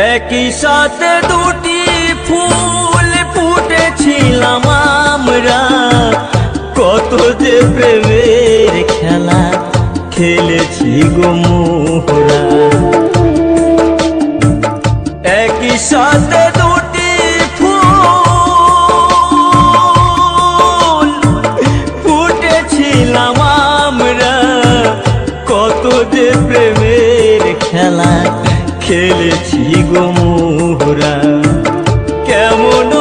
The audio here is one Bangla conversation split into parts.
একই সাথে দুটি ফুল ফুটেছিলাম আমরা, কত যে প্রেমের খেলা খেলেছি গো মোরা। একই সাথে দুটি ফুল ফুটেছিলাম আমরা, কত যে প্রেমের খেলা খেলেছি গো মোরা। কেমন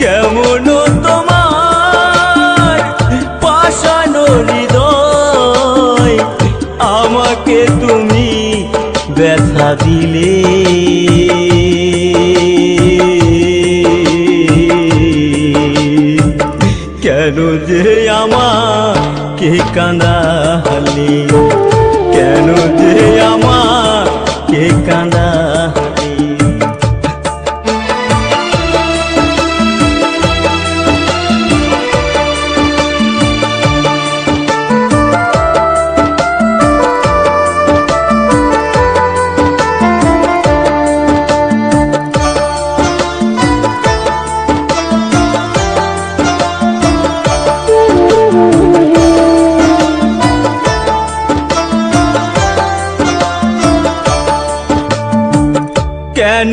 কেমন তোমার পাষাণ হৃদয়, আমাকে তুমি ব্যথা দিলে। কেন যে আমাকে কাঁদালে, কেন যে আমাকে কাঁদালে। কেন